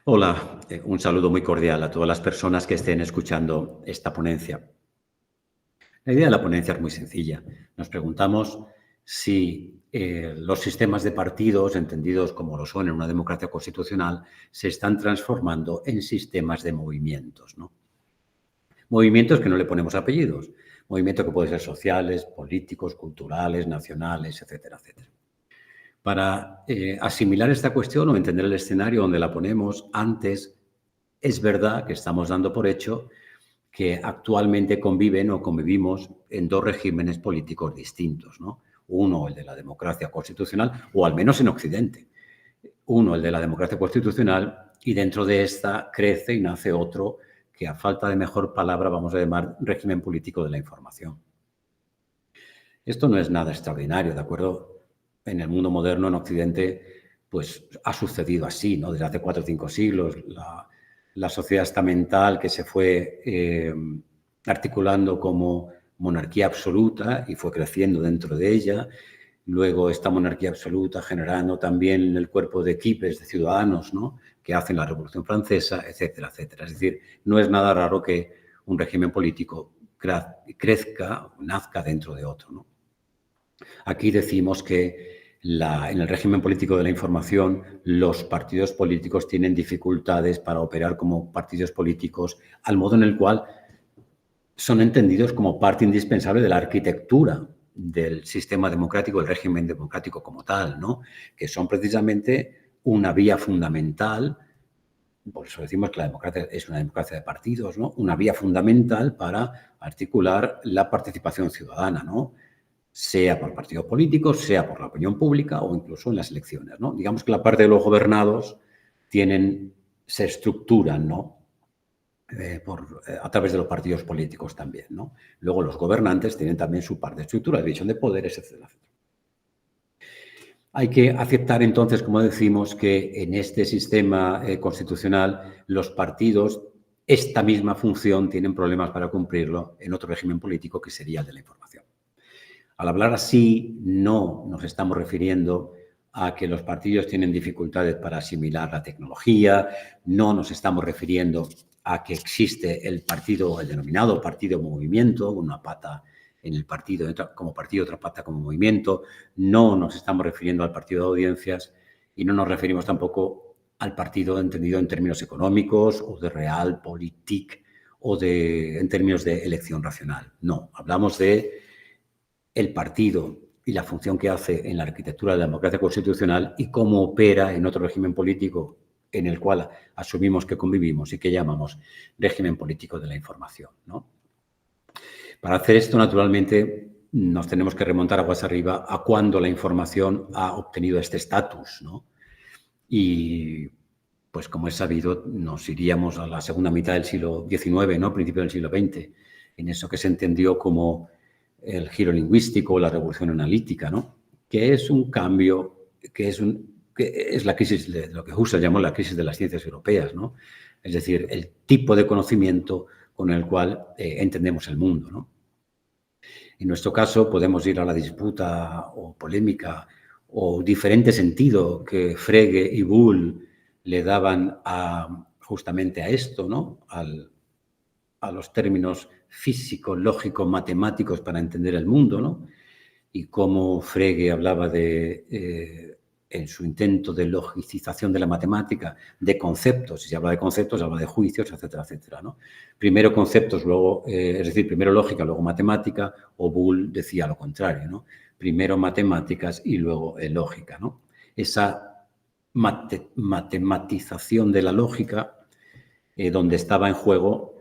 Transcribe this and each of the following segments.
Hola, un saludo muy cordial a todas las personas que estén escuchando esta ponencia. La idea de la ponencia es muy sencilla. Nos preguntamos si los sistemas de partidos, entendidos como lo son en una democracia constitucional, se están transformando en sistemas de movimientos, ¿no? Movimientos que no le ponemos apellidos, movimientos que pueden ser sociales, políticos, culturales, nacionales, etcétera, etcétera. Para asimilar esta cuestión o entender el escenario donde la ponemos, antes es verdad que estamos dando por hecho que actualmente conviven o convivimos en dos regímenes políticos distintos, ¿no? Uno, el de la democracia constitucional, o al menos en Occidente. Uno, el de la democracia constitucional, y dentro de esta crece y nace otro que, a falta de mejor palabra, vamos a llamar régimen político de la información. Esto no es nada extraordinario, ¿de acuerdo? En el mundo moderno, en Occidente, pues ha sucedido así, ¿no? Desde hace 4 o 5 siglos, la sociedad estamental que se fue articulando como monarquía absoluta y fue creciendo dentro de ella. Luego esta monarquía absoluta generando también el cuerpo de equipes de ciudadanos, ¿no?, que hacen la Revolución Francesa, etcétera, etcétera. Es decir, no es nada raro que un régimen político crezca, nazca dentro de otro, ¿no? Aquí decimos que en el régimen político de la información, los partidos políticos tienen dificultades para operar como partidos políticos, al modo en el cual son entendidos como parte indispensable de la arquitectura del sistema democrático, el régimen democrático como tal, ¿no? Que son precisamente una vía fundamental, por eso decimos que la democracia es una democracia de partidos, ¿no? Una vía fundamental para articular la participación ciudadana, ¿no?, sea por partidos políticos, sea por la opinión pública o incluso en las elecciones, ¿no? Digamos que la parte de los gobernados se estructuran, ¿no?, a través de los partidos políticos también, ¿no? Luego los gobernantes tienen también su parte de estructura, de división de poderes, etcétera, etcétera. Hay que aceptar entonces, como decimos, que en este sistema constitucional los partidos, esta misma función, tienen problemas para cumplirlo en otro régimen político que sería el de la información. Al hablar así, no nos estamos refiriendo a que los partidos tienen dificultades para asimilar la tecnología, no nos estamos refiriendo a que existe el denominado partido movimiento, una pata en el partido como partido, otra pata como movimiento, no nos estamos refiriendo al partido de audiencias y no nos referimos tampoco al partido entendido en términos económicos o de realpolitik o en términos de elección racional. No, hablamos de el partido y la función que hace en la arquitectura de la democracia constitucional y cómo opera en otro régimen político en el cual asumimos que convivimos y que llamamos régimen político de la información, ¿no? Para hacer esto, naturalmente, nos tenemos que remontar aguas arriba a cuando la información ha obtenido este estatus, ¿no? Y, pues, como es sabido, nos iríamos a la segunda mitad del siglo XIX, ¿no?, principio del siglo XX, en eso que se entendió como el giro lingüístico, la revolución analítica, ¿no?, que es un cambio, que es la crisis de lo que Husserl llamó la crisis de las ciencias europeas, ¿no? Es decir, el tipo de conocimiento con el cual entendemos el mundo, ¿no? En nuestro caso, podemos ir a la disputa o polémica o diferente sentido que Frege y Boole le daban justamente a esto, ¿no?, a los términos físicos, lógicos, matemáticos para entender el mundo, ¿no? Y cómo Frege hablaba en su intento de logicización de la matemática, de conceptos. Si se habla de conceptos, se habla de juicios, etcétera, etcétera, ¿no? Primero conceptos, luego, es decir, primero lógica, luego matemática, o Boole decía lo contrario, ¿no? Primero matemáticas y luego lógica, ¿no? Esa matematización de la lógica, donde estaba en juego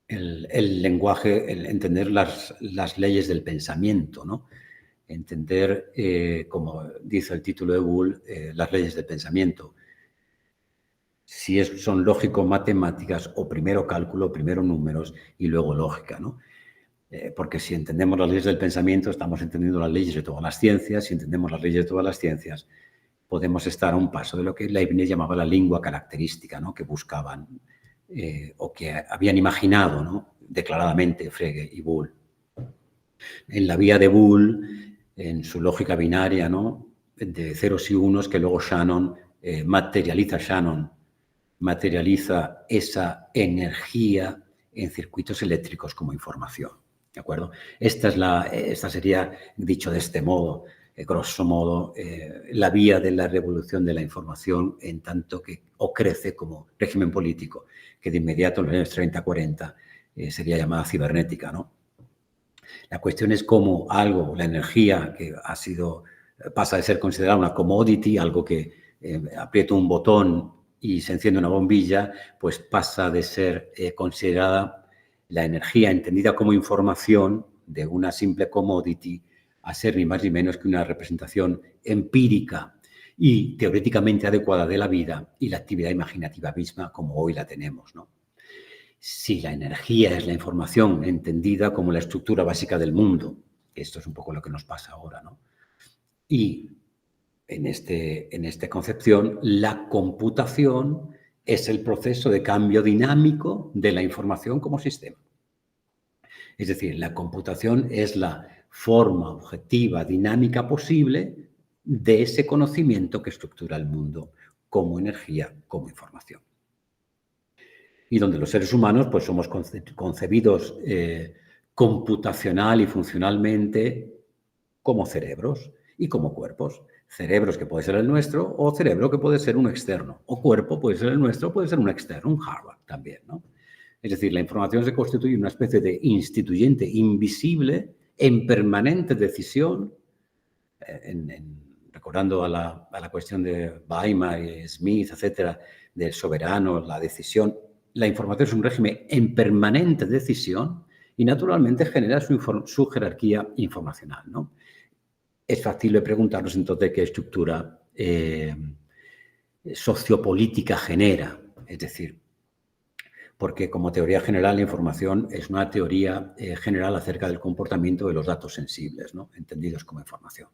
el lenguaje, el entender las leyes del pensamiento, ¿no? Entender, como dice el título de Boole, las leyes del pensamiento. Si son lógico-matemáticas o primero cálculo, primero números y luego lógica, ¿no? Porque si entendemos las leyes del pensamiento, estamos entendiendo las leyes de todas las ciencias. Si entendemos las leyes de todas las ciencias, podemos estar a un paso de lo que Leibniz llamaba la lengua característica, ¿no?, que buscaban o que habían imaginado, ¿no?, declaradamente Frege y Boole. En la vía de Boole, en su lógica binaria, ¿no?, de ceros y unos, que luego Shannon materializa materializa esa energía en circuitos eléctricos como información, ¿de acuerdo? Esta sería, dicho de este modo, grosso modo, la vía de la revolución de la información en tanto que o crece como régimen político, que de inmediato en los años 30-40 sería llamada cibernética, ¿no? La cuestión es cómo algo, la energía que pasa de ser considerada una commodity, algo que aprieto un botón y se enciende una bombilla, pues pasa de ser considerada la energía entendida como información de una simple commodity a ser ni más ni menos que una representación empírica y teóricamente adecuada de la vida y la actividad imaginativa misma como hoy la tenemos, ¿no? Si la energía es la información entendida como la estructura básica del mundo, esto es un poco lo que nos pasa ahora, ¿no? Y en esta concepción, la computación es el proceso de cambio dinámico de la información como sistema. Es decir, la computación es la forma objetiva, dinámica posible de ese conocimiento que estructura el mundo como energía, como información. Y donde los seres humanos pues, somos concebidos computacional y funcionalmente como cerebros y como cuerpos. Cerebros que puede ser el nuestro o cerebro que puede ser un externo. O cuerpo puede ser el nuestro, puede ser un externo, un hardware también, ¿no? Es decir, la información se constituye una especie de instituyente invisible en permanente decisión, recordando a la cuestión de Weimar y Smith, etcétera, del soberano, la decisión. La información es un régimen en permanente decisión y naturalmente genera su jerarquía informacional, ¿no? Es factible preguntarnos entonces qué estructura sociopolítica genera, es decir, porque como teoría general la información es una teoría general acerca del comportamiento de los datos sensibles, ¿no? Entendidos como información.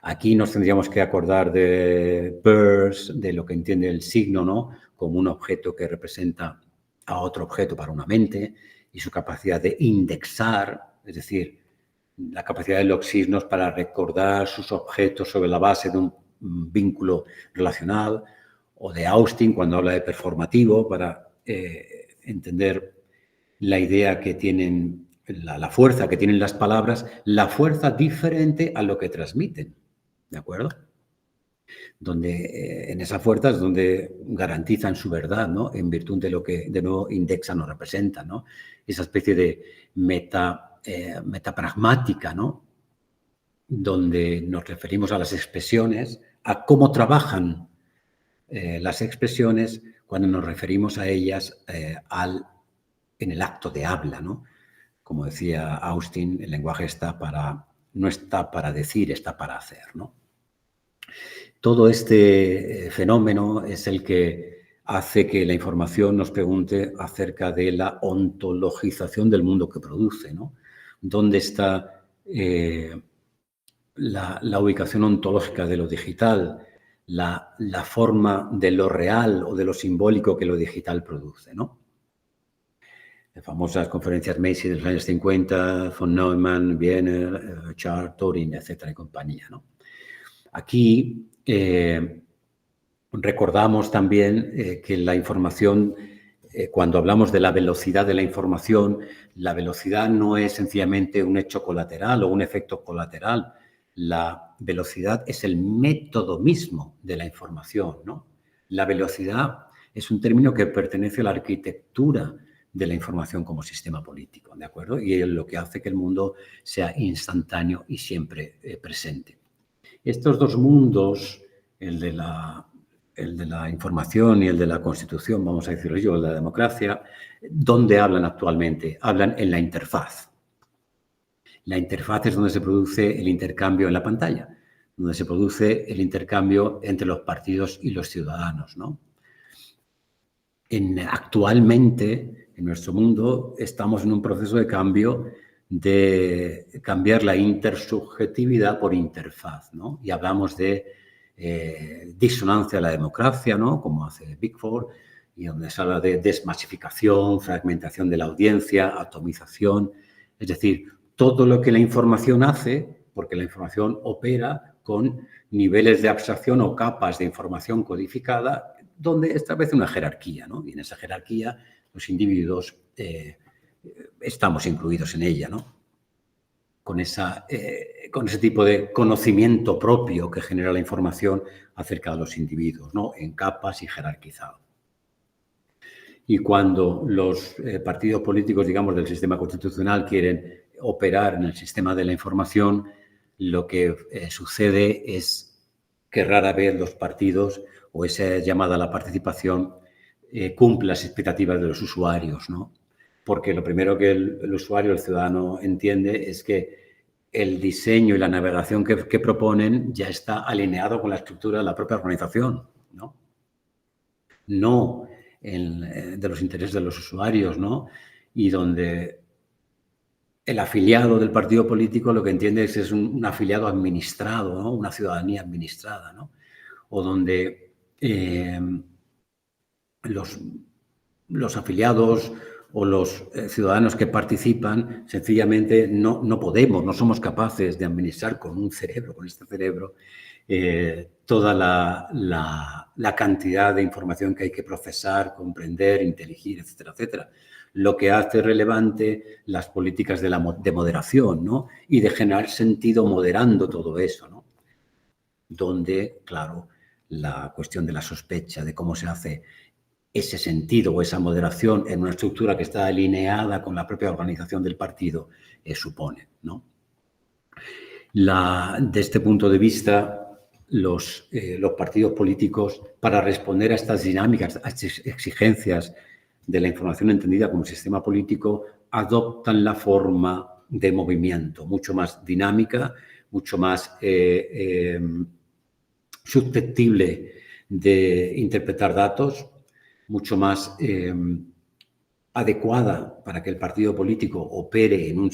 Aquí nos tendríamos que acordar de Peirce, de lo que entiende el signo, ¿no? Como un objeto que representa a otro objeto para una mente y su capacidad de indexar, es decir, la capacidad de los signos para recordar sus objetos sobre la base de un vínculo relacional, o de Austin cuando habla de performativo para entender la idea que tienen, la fuerza que tienen las palabras, la fuerza diferente a lo que transmiten, ¿de acuerdo? Donde en esa fuerza es donde garantizan su verdad, ¿no? En virtud de lo que de nuevo indexan o representan, ¿no? Esa especie de metapragmática, ¿no? Donde nos referimos a las expresiones, a cómo trabajan las expresiones cuando nos referimos a ellas en el acto de habla, ¿no? Como decía Austin, el lenguaje no está para decir, está para hacer, ¿no? Todo este fenómeno es el que hace que la información nos pregunte acerca de la ontologización del mundo que produce, ¿no? ¿Dónde está la ubicación ontológica de lo digital, la forma de lo real o de lo simbólico que lo digital produce, ¿no? Las famosas conferencias Macy de los años 50, von Neumann, Wiener, Charles, Turing, etcétera, y compañía, ¿no? Aquí recordamos también que la información, cuando hablamos de la velocidad de la información, la velocidad no es sencillamente un hecho colateral o un efecto colateral. La velocidad es el método mismo de la información, ¿no? La velocidad es un término que pertenece a la arquitectura de la información como sistema político, ¿de acuerdo? Y es lo que hace que el mundo sea instantáneo y siempre presente. Estos dos mundos, el de la información y el de la Constitución, vamos a decirlo yo, el de la democracia, ¿dónde hablan actualmente? Hablan en la interfaz. La interfaz es donde se produce el intercambio en la pantalla, donde se produce el intercambio entre los partidos y los ciudadanos, ¿no? Actualmente, en nuestro mundo, estamos en un proceso de cambio, de cambiar la intersubjetividad por interfaz, ¿no? Y hablamos de disonancia de la democracia, ¿no? Como hace Bickford, y donde se habla de desmasificación, fragmentación de la audiencia, atomización, es decir, todo lo que la información hace, porque la información opera con niveles de abstracción o capas de información codificada donde establece una jerarquía, ¿no? Y en esa jerarquía los individuos estamos incluidos en ella, ¿no? Con ese tipo de conocimiento propio que genera la información acerca de los individuos, ¿no? En capas y jerarquizado. Y cuando los partidos políticos, digamos, del sistema constitucional quieren operar en el sistema de la información, lo que sucede es que rara vez los partidos o esa llamada a la participación cumple las expectativas de los usuarios, ¿no? Porque lo primero que el usuario, el ciudadano, entiende es que el diseño y la navegación que proponen ya está alineado con la estructura de la propia organización, ¿no? No de los intereses de los usuarios, ¿no? Y donde el afiliado del partido político lo que entiende es un afiliado administrado, ¿no? Una ciudadanía administrada, ¿no? O donde los afiliados o los ciudadanos que participan sencillamente no podemos, no somos capaces de administrar con un cerebro, con este cerebro, toda la cantidad de información que hay que procesar, comprender, inteligir, etcétera, etcétera. Lo que hace relevante las políticas de moderación, ¿no? Y de generar sentido moderando todo eso, ¿no? Donde, claro, la cuestión de la sospecha, de cómo se hace ese sentido o esa moderación en una estructura que está alineada con la propia organización del partido supone, ¿no? De este punto de vista, los partidos políticos, para responder a estas dinámicas, a estas exigencias de la información entendida como sistema político, adoptan la forma de movimiento mucho más dinámica, mucho más susceptible de interpretar datos, mucho más adecuada para que el partido político opere en un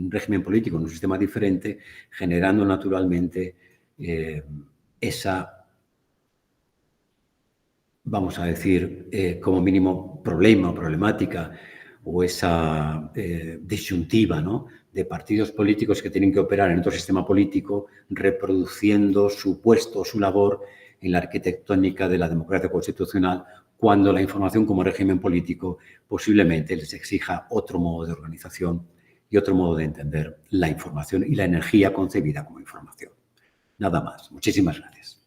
régimen político, en un sistema diferente, generando naturalmente esa, vamos a decir, como mínimo problema o problemática o esa disyuntiva, ¿no? De partidos políticos que tienen que operar en otro sistema político reproduciendo su puesto, su labor en la arquitectónica de la democracia constitucional, cuando la información como régimen político posiblemente les exija otro modo de organización y otro modo de entender la información y la energía concebida como información. Nada más. Muchísimas gracias.